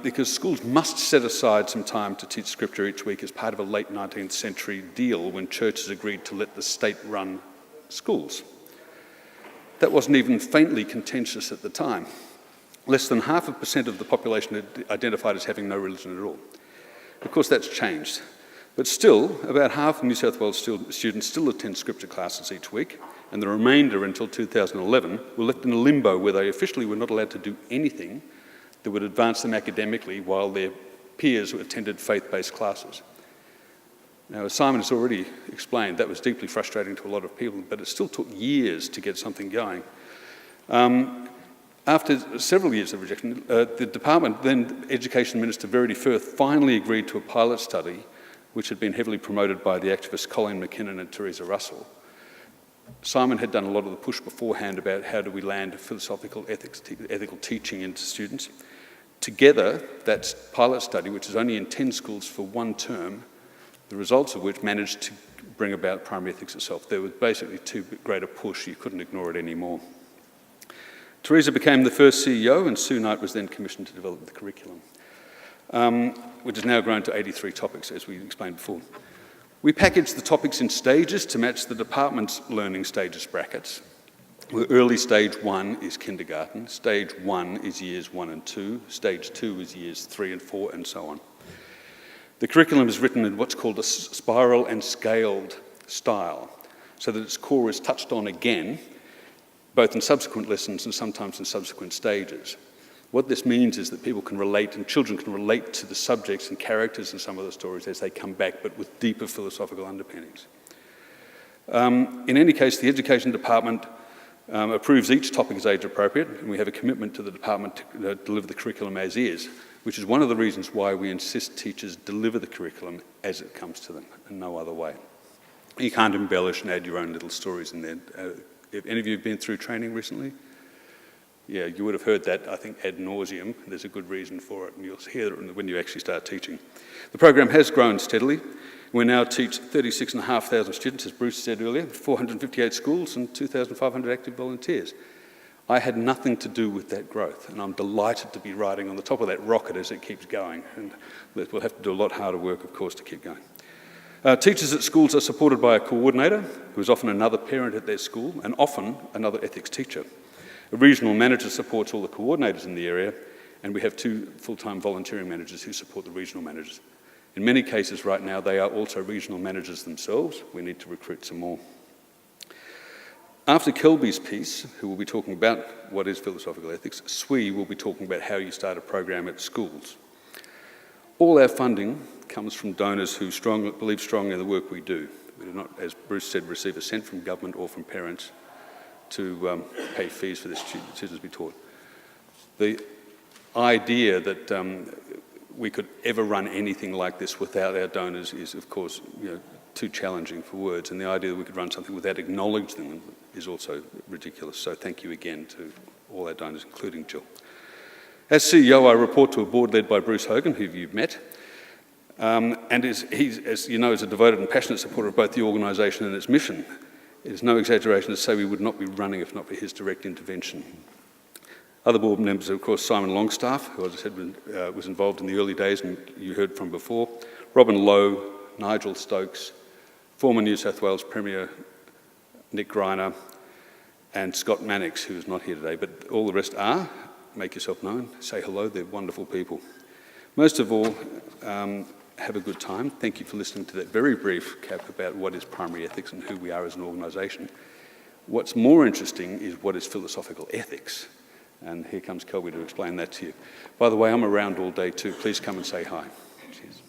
because schools must set aside some time to teach scripture each week as part of a late 19th century deal when churches agreed to let the state run schools. That wasn't even faintly contentious at the time. Less than 0.5% of the population identified as having no religion at all. Of course, that's changed. But still, about half of New South Wales students still attend scripture classes each week, and the remainder until 2011 were left in a limbo where they officially were not allowed to do anything that would advance them academically while their peers attended faith-based classes. Now, as Simon has already explained, that was deeply frustrating to a lot of people, but it still took years to get something going. After several years of rejection, the department, then Education Minister Verity Firth, finally agreed to a pilot study which had been heavily promoted by the activists Colleen McKinnon and Teresa Russell. Simon had done a lot of the push beforehand about how do we land philosophical ethical teaching into students. Together, that pilot study, which is only in 10 schools for one term, the results of which managed to bring about primary ethics itself. There was basically too great a push, you couldn't ignore it anymore. Teresa became the first CEO, and Sue Knight was then commissioned to develop the curriculum, which has now grown to 83 topics, as we explained before. We packaged the topics in stages to match the department's learning stages brackets. Where early stage 1 is kindergarten, stage 1 is years 1 and 2, stage 2 is years 3 and 4, and so on. The curriculum is written in what's called a spiral and scaled style, so that its core is touched on again, both in subsequent lessons and sometimes in subsequent stages. What this means is that people can relate, and children can relate to the subjects and characters in some of the stories as they come back, but with deeper philosophical underpinnings. In any case, the Education Department approves each topic as age appropriate, and we have a commitment to the department to deliver the curriculum as is, which is one of the reasons why we insist teachers deliver the curriculum as it comes to them, and no other way. You can't embellish and add your own little stories in there. Have any of you been through training recently? Yeah, you would have heard that, I think, ad nauseum. There's a good reason for it, and you'll hear it when you actually start teaching. The program has grown steadily. We now teach 36,500 students, as Bruce said earlier, 458 schools and 2,500 active volunteers. I had nothing to do with that growth, and I'm delighted to be riding on the top of that rocket as it keeps going. And we'll have to do a lot harder work, of course, to keep going. Teachers at schools are supported by a coordinator, who is often another parent at their school, and often another ethics teacher. A regional manager supports all the coordinators in the area, and we have 2 full-time volunteering managers who support the regional managers. In many cases right now, they are also regional managers themselves. We need to recruit some more. After Kelby's piece, who will be talking about what is philosophical ethics, Swee will be talking about how you start a program at schools. All our funding comes from donors who believe strongly in the work we do. We do not, as Bruce said, receive a cent from government or from parents to pay fees for the students to be taught. The idea that we could ever run anything like this without our donors is, of course, too challenging for words, and the idea that we could run something without acknowledging them is also ridiculous. So thank you again to all our donors, including Jill. As CEO, I report to a board led by Bruce Hogan, who you've met, and he's, as you know, is a devoted and passionate supporter of both the organisation and its mission. It is no exaggeration to say we would not be running if not for his direct intervention. Other board members are, of course, Simon Longstaff, who, as I said, was involved in the early days and you heard from before, Robin Lowe, Nigel Stokes, former New South Wales Premier Nick Greiner, and Scott Mannix, who is not here today, but all the rest are. Make yourself known, say hello, they're wonderful people. Most of all, have a good time. Thank you for listening to that very brief cap about what is primary ethics and who we are as an organisation. What's more interesting is what is philosophical ethics. And here comes Kelby to explain that to you. By the way, I'm around all day too. Please come and say hi. Cheers.